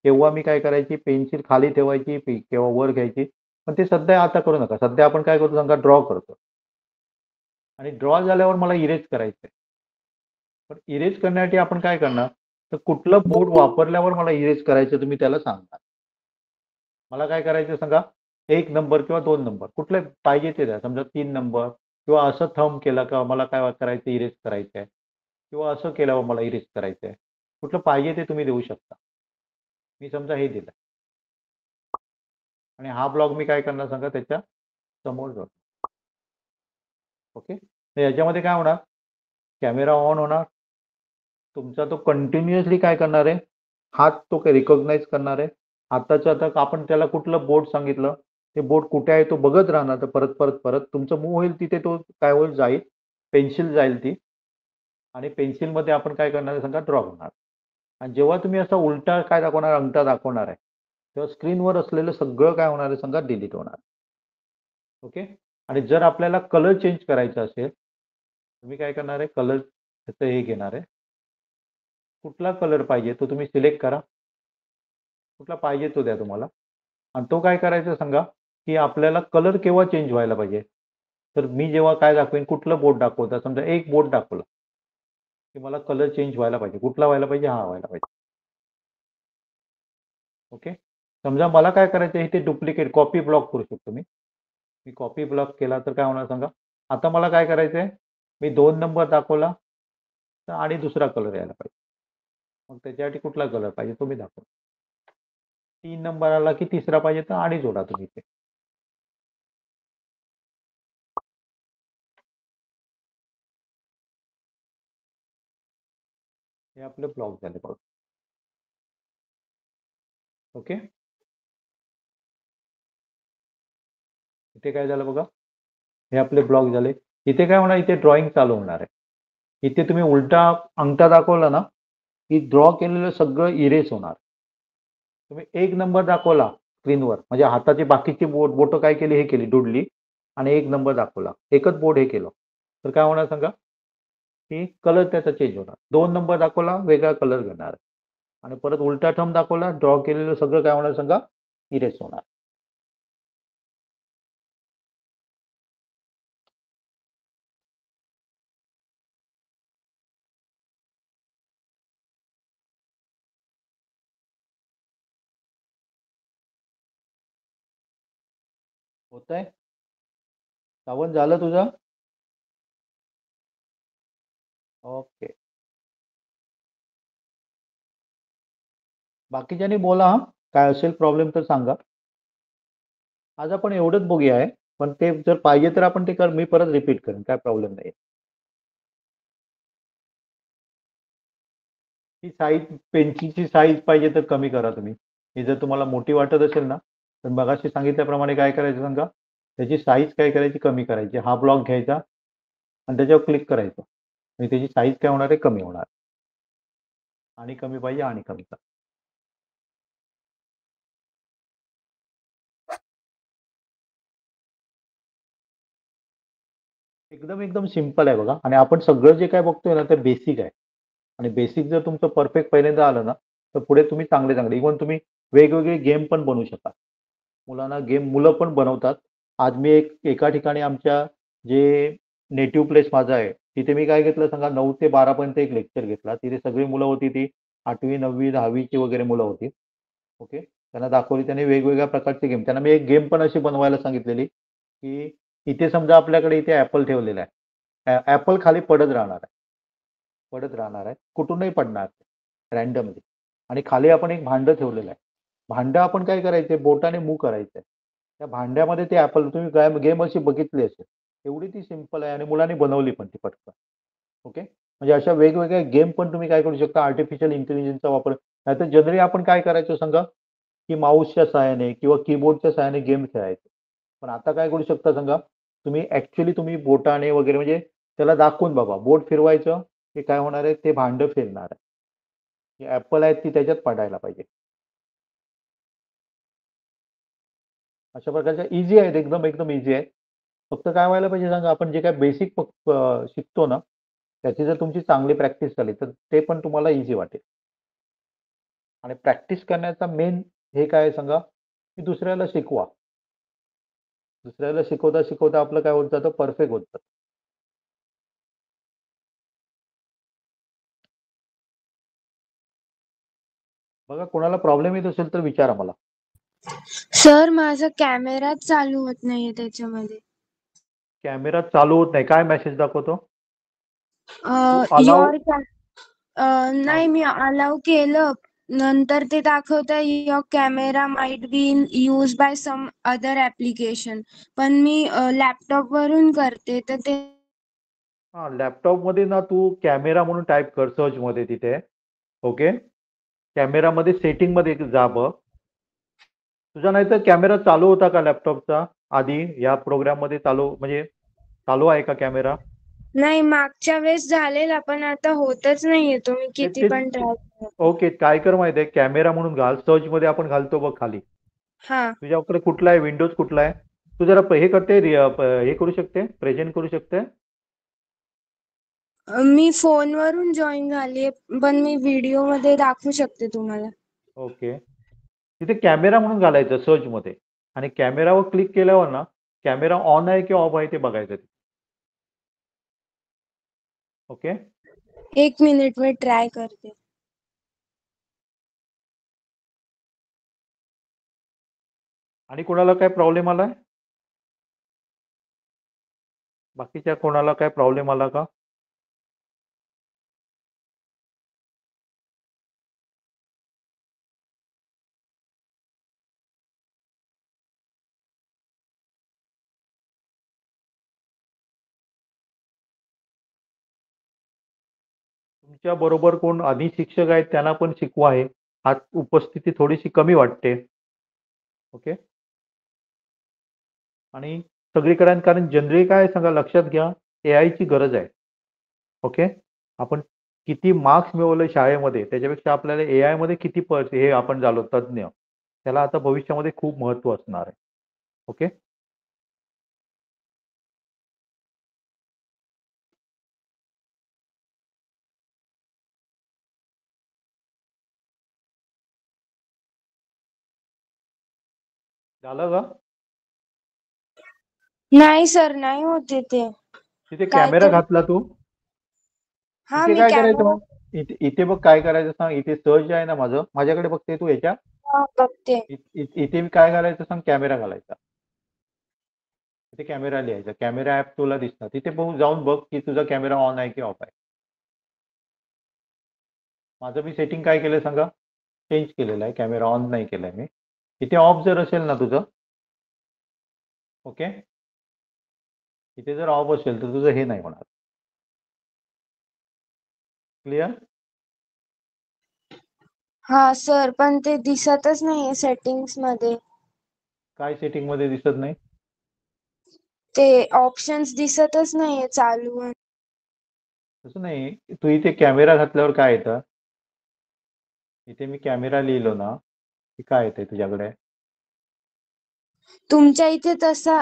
केव्हा मी काय करायची? पेन्सिल खाली ठेवायची केव्हा वर घ्यायची. पण ते सध्या आता करू नका. सध्या आपण काय करतो सांगा? ड्रॉ करतो. आणि ड्रॉ झाल्यावर मला इरेज करायचं आहे. पण इरेज करण्यासाठी आपण काय करणार? तर कुठलं बोर्ड वापरल्यावर मला इरेज करायचं तुम्ही त्याला सांगणार. मला काय करायचं सांगा? 1 नंबर किंवा 2 नंबर कुठले पाहिजे ते द्या. समजा 3 नंबर किंवा असं थंब केला का मला काय करायचं? इरेज करायचं आहे किंवा असं केल्यावर मला इरेज करायचं आहे. कुठलं पाहिजे ते तुम्ही देऊ शकता. मी समजा हे दिलं आणि हा ब्लॉक मी काय करणार सांगा? त्याच्या समोर जातो. ओके. तर याच्यामध्ये काय होणार? कॅमेरा ऑन होणार. तुमचा तो कंटिन्युअसली काय करणार आहे? हात तो रिकॉग्नाइज करणार आहे. आताच्या आता आपण त्याला कुठलं बोर्ड सांगितलं? ते बोर्ड कुठे आहे तो बघत राहणार. तर परत तुमचं मूव्ह होईल तिथे तो काय होईल? जाईल. पेन्सिल जाईल ती आणि पेन्सिलमध्ये आपण काय करणार आहे सांगा? ड्रॉ करणार. आणि जेव्हा तुम्ही असा उलटा काय दाखवणार? अंगठा दाखवणार आहे तेव्हा स्क्रीनवर असलेलं सगळं काय होणार आहे सांगा? डिलीट होणार. ओके. आणि जर आपल्याला कलर चेंज करायचा असेल तुम्ही काय करणार आहे? कलर त्याचं हे घेणार आहे. कुठला कलर पाहिजे तो तुम्ही सिलेक्ट करा. कुठला पाहिजे तो द्या तुम्हाला. आणि तो काय करायचा सांगा? की आपल्याला कलर केव्हा चेंज व्हायला पाहिजे? तर मी जेव्हा काय दाखवेन? कुठलं बोट दाखवता? समजा एक बोट दाखवलं की मला कलर चेंज व्हायला पाहिजे. कुठला व्हायला पाहिजे? हा व्हायला पाहिजे. ओके. समजा मला काय करायचं आहे, ते डुप्लिकेट कॉपी ब्लॉक करू शकतो मी कॉपी ब्लॉक केला तर काय होणार सांगा. आता मला काय करायचं आहे, मी 2 नंबर दाखवला तर आणि दुसरा कलर यायला पाहिजे. मग त्याच्यासाठी कुठला कलर पाहिजे तुम्ही दाखवा. 3 नंबर आला की तिसरा पाहिजे तर आणि जोडा तुम्ही इथे. हे आपले ब्लॉक झाले बघा. ओके. इथे काय झालं बघा. हे आपले ब्लॉक झाले. इथे काय होणार, इथे ड्रॉइंग चालू होणार आहे. इथे तुम्ही उलटा अंगठा दाखवला ना, की ड्रॉ केलेलं सगळं इरेज होणार. तुम्ही 1 नंबर दाखवला स्क्रीनवर, म्हणजे हाताची बाकीची बोटं काय केली, हे केली डुडली आणि 1 नंबर दाखवला. एकच बोट हे केलं. तर काय होणार सांगा, की कलर त्याचा चेंज होणार. 2 नंबर दाखवला, वेगळा कलर घेणार आणि परत उलटा थंब दाखवला, ड्रॉ केलेलं सगळं काय होणार सांगा, इरेज होणार. होतंय? श्रावण झालं तुझं? ओके. बाकीच्यांनी बोला हां. काय असेल प्रॉब्लेम तर सांगा. आज आपण एवढंच बघूया आहे. पण ते जर पाहिजे तर आपण ते मी परत रिपीट करेन. काय प्रॉब्लेम नाही. ही साईज, पेन्सिलची साईज पाहिजे तर कमी करा तुम्ही. ही जर तुम्हाला मोठी वाटत असेल ना, तर मगाशी सांगितल्याप्रमाणे काय करायचं सांगा, त्याची साईज काय करायची, कमी करायची. हा ब्लॉक घ्यायचा आणि त्याच्यावर क्लिक करायचं. आणि त्याची साईज काय होणार आहे, कमी होणार. आणि कमी पाहिजे आणि कमी करा. एकदम सिंपल आहे बघा. आणि आपण सगळं जे काय बघतोय ना, ते बेसिक आहे. आणि बेसिक जर तुमचं परफेक्ट पहिल्यांदा आलं ना, तर पुढे तुम्ही चांगले इव्हन तुम्ही वेगवेगळे गेम पण बनवू शकता. मुलं पण बनवतात. आज मी एका ठिकाणी आमच्या जे नेटिव्ह प्लेस माझा आहे, तिथे मी काय घेतलं सांगा, 9 ते 12 पर्यंत एक लेक्चर घेतला. तिथे सगळी मुलं होती, ती 8वी 9वी 10वी ची वगैरे मुलं होती. ओके. त्यांना दाखवली, त्यांनी वेगवेगळ्या प्रकारचे गेम, त्यांना मी एक गेम पण अशी बनवायला सांगितलेली, की इथे समजा आपल्याकडे इथे ऍपल ठेवलेला आहे. ऍपल खाली पडत राहणार आहे, कुठूनही पडणार रॅन्डमली. आणि खाली आपण एक भांडं ठेवलेलं आहे. भांडं आपण काय करायचंय, बोटाने मूव्ह करायचंय. त्या भांड्यामध्ये ते ऍपल, तुम्ही गेम अशी बघितली असेल. एवढी ती सिंपल आहे आणि मुलांनी बनवली पण ती पटकन. ओके. म्हणजे अशा वेगवेगळ्या गेम पण तुम्ही काय करू शकता, आर्टिफिशियल इंटेलिजन्सचा वापर. नाहीतर जनरली आपण काय करायचो सांगा, की माऊसच्या सहाय्याने किंवा कीबोर्डच्या सहाय्याने गेम खेळायचे. पण आता काय करू शकता सांगा, तुम्ही बोटाने वगैरे, म्हणजे त्याला दाखवून बघा, बोट फिरवायचं, की काय होणार आहे, ते भांडं फिरणार आहे. ऍपल आहेत ती त्याच्यात पडायला पाहिजे. अशा प्रकारच्या इझी आहेत, एकदम इझी आहे. फक्त काय व्हायला पाहिजे सांगा, आपण जे काय बेसिक शिकतो ना, त्याची जर तुमची चांगली प्रॅक्टिस झाली तर ते पण तुम्हाला इझी वाटेल. आणि प्रॅक्टिस करण्याचा मेन हे काय आहे सांगा, की दुसऱ्याला शिकवा. दुसऱ्याला शिकवता शिकवता आपलं काय होत जातं, परफेक्ट होत जातं. बघा, कोणाला प्रॉब्लेम येत असेल तर विचारा मला. सर माझा कॅमेराच चालू होत नाहीये त्याच्यामध्ये. कॅमेरा चालू होत नाही, काय मेसेज दाखवतो? युअर नाही, मी अलाव केलं, नंतर ते दाखवतंय your camera might be use by some other application. पण मी लॅपटॉप वरून करते तर ते. हा, लॅपटॉप मध्ये ना तू कॅमेरा म्हणून टाईप कर सर्च मध्ये तिथे. ओके. कॅमेरामध्ये सेटिंग मध्ये जा बघ. तुझा नाही तर कॅमेरा चालू होता का लॅपटॉपचा आधी, या प्रोग्राम मध्ये म्हणजे चालू आहे का कॅमेरा? नाही, मागच्या वेळेस झालेला पण आता होतच नाहीये, तुम्ही किती पण ट्राय. ओके. काय कर माहितीये, कॅमेरा म्हणून घाल, सर्च मध्ये आपण घालतो बघ खाली. हा, तुझ्याकडे कुठला आहे, विंडोज कुठला आहे? तू जरा हे करते, हे करू शकते, प्रेझेंट करू शकते? मी फोनवरून जॉईन झालीये, पण मी व्हिडिओ मध्ये दाखवू शकते तुम्हाला. ओके. तिथे कॅमेरा म्हणून घालायचं सर्च मध्ये, आणि कॅमेरावर क्लिक केल्यावर ना, कॅमेरा ऑन आहे की ऑफ आहे ते बघायचं. ओके. 1 मिनिट मी ट्राय करते. आणि कोणाला काय प्रॉब्लेम आलाय? बाकीच्या कोणाला काय प्रॉब्लेम आला का? तुमच्या बरोबर कोण आधी शिक्षक आहेत त्यांना पण शिकवा हे. आज उपस्थिती थोडीशी कमी वाटते. ओके. आणि सगळीकडे कारण जनरली काय आहे सांगा, लक्षात घ्या, AI ची गरज आहे. ओके. आपण किती मार्क्स मिळवले शाळेमध्ये त्याच्यापेक्षा आपल्याला AI मध्ये किती हे आपण झालो तज्ञ, त्याला आता भविष्यामध्ये खूप महत्त्व असणार आहे. ओके. झालं का? नाही सर, नाही होते ते. तिथे काय कॅमेरा तर घातला तू? हा, इथे मी काय करायचं कॅमेरा मग? इथे बघ काय करायचं सांग. इथे सर्च आहे ना माझं, माझ्याकडे बघते तू याच्या. बघते. इथे मी काय घालायचं सांग, कॅमेरा घालायचा. इथे कॅमेरा लिहायचा. कॅमेरा ऍप तुला दिसतात. तिथे बघून जाऊन बघ की तुझा कॅमेरा ऑन आहे की ऑफ आहे. माझं मी सेटिंग काय केलंय सांगा, चेंज केलेलं आहे. कॅमेरा ऑन नाही केलाय मी. इथे ऑफ जर असेल ना तुझं, ओके, इथे जर ऑफ असेल तर तुझं हे नाही होणार. क्लिअर? हा सर, पण ते दिसतच नाहीये सेटिंग्स मध्ये. काय सेटिंग मध्ये दिसत नाही? ते ऑप्शन्स दिसतच नाहीये चालू आणि तसं नाही. तू इथे कॅमेरा घातल्यावर काय येतं? इथे मी कॅमेरा लिहिलो ना, की काय येतंय तुझ्याकडे? तुमच्या इथे तसा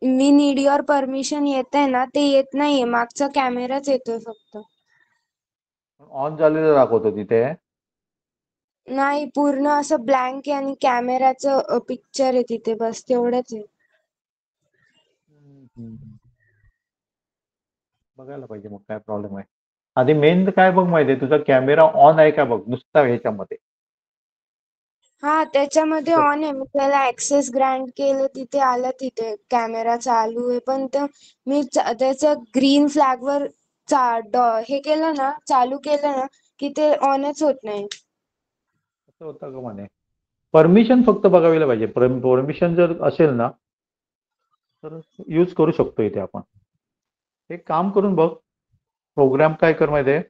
मी नीड युअर परमिशन येतंय ना, ते येत नाहीये. मागचा कॅमेराच येतोय फक्त. ऑन झालेलं दाखवतो तिथे. नाही, पूर्ण असं ब्लँक आहे आणि कॅमेराचं पिक्चर आहे तिथे, बस तेवढंच आहे. बघायला पाहिजे मग काय प्रॉब्लेम आहे. आधी मेन काय बघ माहितीये, तुझा कॅमेरा ऑन आहे का बघ नुसता ह्याच्यामध्ये. हा, त्याच्यामध्ये ऑन आहे. मी त्याला ऍक्सेस ग्रँट केलं, तिथे आलं, तिथे कॅमेरा चालू आहे. पण मी त्याचं ग्रीन फ्लॅग वर हे केलं ना, चालू केलं ना, की ते ऑनच होत नाही. असं होतं का म्हणे? परमिशन फक्त बघायला पाहिजे. परमिशन जर असेल ना तर यूज करू शकतो इथे आपण. एक काम करून बघ, प्रोग्राम काय कर माहितीये,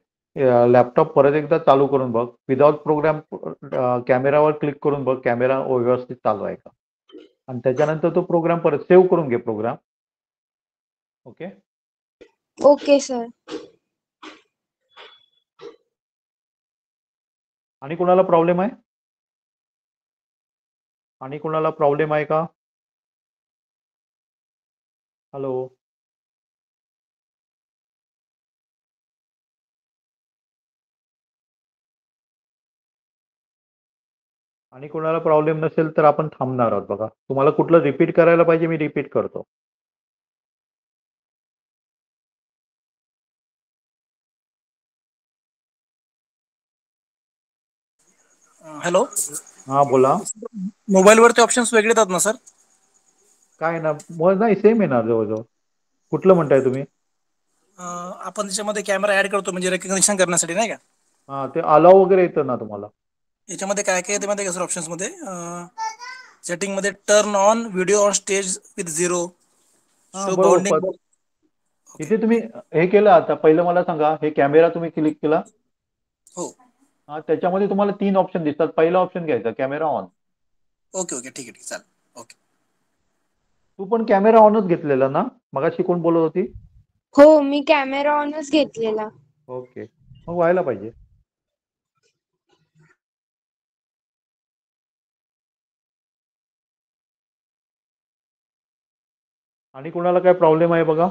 लॅपटॉप परत एकदा चालू करून बघ. विदाउट प्रोग्राम कॅमेरावर क्लिक करून बघ, कॅमेरा व्यवस्थित चालू आहे का. आणि त्याच्यानंतर तो प्रोग्राम परत सेव्ह करून घे प्रोग्राम. ओके. Okay sir. आणि कुणाला प्रॉब्लेम आहे? आणि कुणाला प्रॉब्लेम आहे का? हॅलो. आणि कोणाला प्रॉब्लेम नसेल तर आपण थांबणार आहोत. बघा, तुम्हाला कुठलं रिपीट करायला पाहिजे, मी रिपीट करतो. हॅलो. हा बोला. मोबाईलवरती ऑप्शन्स वेगळे येतात ना सर? काय ना, मग नाही सेम आहे ना जवळजवळ. कुठलं म्हणताय तुम्ही? आपण त्याच्यामध्ये कॅमेरा ऍड करतो म्हणजे रेकग्निशन करण्यासाठी, नाही का? हा, ते अलाव वगैरे येतं ना तुम्हाला. याच्यामध्ये काय काय येते माहिती आहे का सर ऑप्शन्स मध्ये? सेटिंग मध्ये turn on video on stage with 0, हा शो बरोबर. बाउंडिंग. ओके. इथे तुम्ही हे केलं. आता पहिलं मला सांगा, हे कॅमेरा तुम्ही क्लिक केला. हो. हा, त्याच्यामध्ये तुम्हाला 3 ऑप्शन दिसतात. पहिला ऑप्शन घ्यायचा, कॅमेरा ऑन. ओके ओके, ठीक आहे, ठीक, चालेल. ओके. तू पण कॅमेरा ऑनच घेतलेला ना? मगाशी कोण बोलत होती? हो, मी कॅमेरा ऑनच घेतलेला. ओके, मग व्हायला पाहिजे. आणि कुणाला काय प्रॉब्लेम आहे बघा?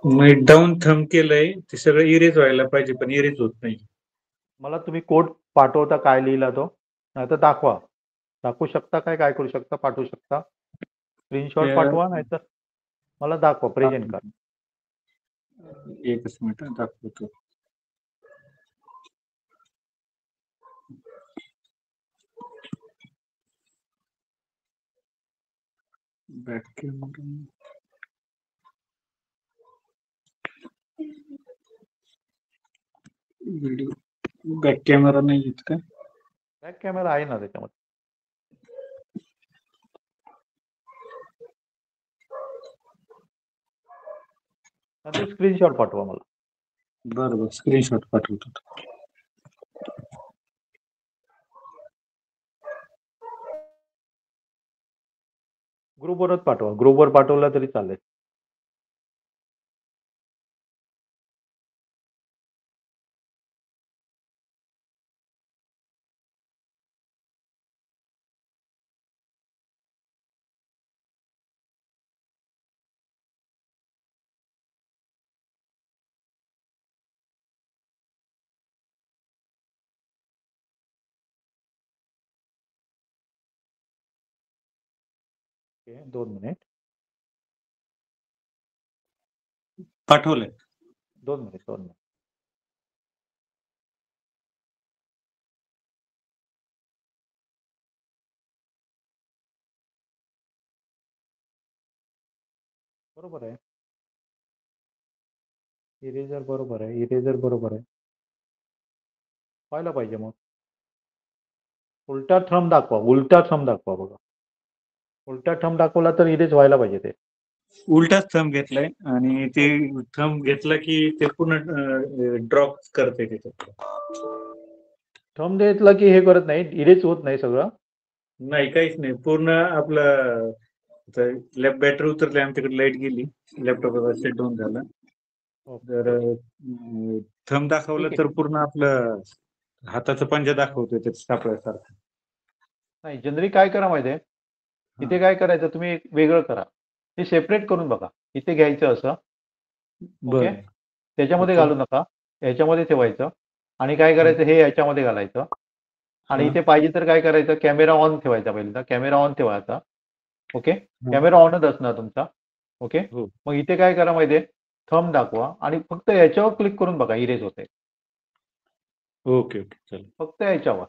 मग डाऊन थंब केलंय ते सगळं इरेज व्हायला पाहिजे पण इरेज होत नाही. मला तुम्ही कोड पाठवता काय लिहिला तो? नाहीतर दाखवा. दाखवू शकता काय? काय करू शकता? पाठवू शकता? स्क्रीनशॉट पाठवा, नाहीतर मला दाखवा, प्रेझेंट करा. एकच मिनिट दाखवतो. Back camera video back camera नाही येत का? बॅक कॅमेरा आहे ना त्याच्यामध्ये. ते स्क्रीनशॉट पाठवा मला. बरं स्क्रीनशॉट पाठवतो. ग्रुपवरच पाठवा. ग्रुपवर पाठवला तरी चालेल. Okay, 2 minute. पाठवलंय. 2 मिनिट, 2 मिनिट. बरोबर आहे. इरेजर बरोबर आहे. इरेजर बरोबर आहे. व्हायला पाहिजे मग. उलटा थंब दाखवा. उलटा थंब दाखवा बघा. उलटा थंब दाखवला तर इरेज व्हायला पाहिजे ते. उलटाच थंब घेतलाय आणि ते थंब घेतला की ते पूर्ण ड्रॉप करते त्याच्यात. थंब घेतला की हे करत नाही, इरेज होत नाही सगळं. नाही काहीच नाही. पूर्ण आपलं बॅटरी उतरली, आमच्याकडे लाईट गेली, लॅपटॉप सेट डाऊन झाला. तर थंब दाखवलं ठीक आहे. तर पूर्ण आपलं हाताचा पंजा दाखवतोय ते सापळ्यासारखं. नाही, जनरली काय करा माहितीये, इथे काय करायचं, तुम्ही एक वेगळं करा. हे सेपरेट करून बघा. इथे घ्यायचं असं. ओके. बरं. त्याच्यामध्ये ओके. घालू नका. याच्यामध्ये ठेवायचं आणि काय करायचं, हे याच्यामध्ये घालायचं आणि हा. इथे पाहिजे तर काय करायचं, कॅमेरा ऑन ठेवायचा. पहिल्यांदा कॅमेरा ऑन ठेवायचा. ओके. हा. कॅमेरा ऑनच असणार तुमचा. ओके. हो. मग इथे काय करा माहितीये, थंब दाखवा आणि फक्त याच्यावर क्लिक करून बघा, इरेज होते. ओके ओके चालेल. फक्त याच्यावर.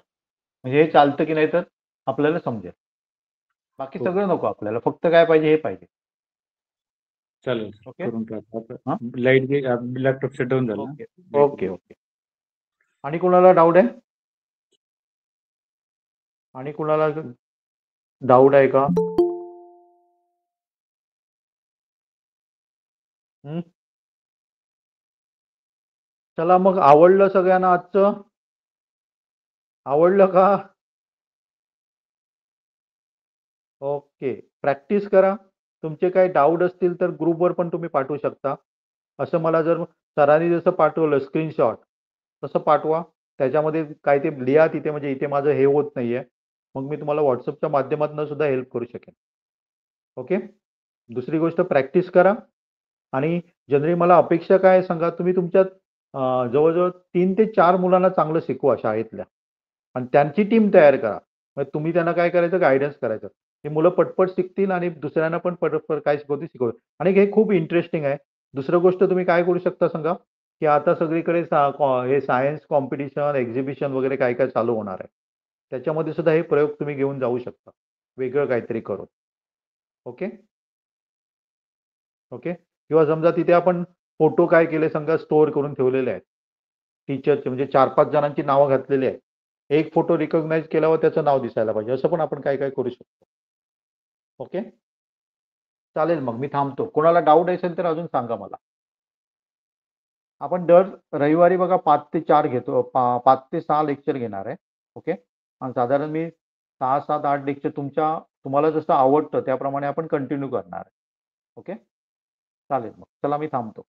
म्हणजे हे चालतं की नाही तर आपल्याला समजेल. बाकी हो. सगळं नको आपल्याला, फक्त काय पाहिजे हे पाहिजे. चालेल ओके. करून टाकू. हा? आता लाईट लॅपटॉप शट डाऊन झाला. Okay okay okay. आणि कुणाला डाऊट आहे? आणि कुणाला डाऊट आहे का? चला मग, आवडलं सगळ्यांना आजचं? आवडलं का? ओके. प्रॅक्टिस करा. तुमचे काही डाऊट असतील तर ग्रुपवर पण तुम्ही पाठवू शकता. असं मला जर सरांनी जसं पाठवलं स्क्रीनशॉट, तसं पाठवा. त्याच्यामध्ये काय ते लिहा तिथे, म्हणजे इथे माझं हे होत नाहीये. मग मी तुम्हाला WhatsAppच्या माध्यमातून सुद्धा हेल्प करू शकेन. ओके. दुसरी गोष्ट, प्रॅक्टिस करा. आणि जनरली मला अपेक्षा काय आहे सांगा, तुम्ही तुमच्यात जवळजवळ 3 ते 4 मुलांना चांगलं शिकवा शाळेतल्या आणि त्यांची टीम तयार करा. मग तुम्ही त्यांना काय करायचं, गाईडन्स करायचं. ही मुलं पटपट शिकतील आणि दुसऱ्यांना पण पटपट काय शिकवतील शिकवतील. आणि हे खूप इंटरेस्टिंग आहे. दुसरं गोष्ट तुम्ही काय करू शकता सांगा, की आता सगळीकडे हे सायन्स कॉम्पिटिशन, एक्झिबिशन वगैरे काय काय चालू होणार आहे. त्याच्यामध्ये सुद्धा हे प्रयोग तुम्ही घेऊन जाऊ शकता, वेगळं काहीतरी करून. ओके. ओके. किंवा समजा तिथे आपण फोटो काय केले सांगा, स्टोअर करून ठेवलेले आहेत टीचरचे, म्हणजे 4-5 जणांची नावं घातलेली आहेत. एक फोटो रिकॉग्नाइज केल्यावर त्याचं नाव दिसायला पाहिजे. असं पण आपण काय काय करू शकतो. ओके. चालेल, मग मी थांबतो. कोणाला डाऊट असेल तर अजून सांगा मला. आपण दर रविवारी बघा 5 ते 4 घेतो, 5 ते 6 लेक्चर घेणार आहे. ओके. आणि साधारण मी 6, 7, 8 लेक्चर तुम्हाला जसं आवडतं त्याप्रमाणे आपण कंटिन्यू करणार आहे. ओके. चालेल, मग चला मी थांबतो.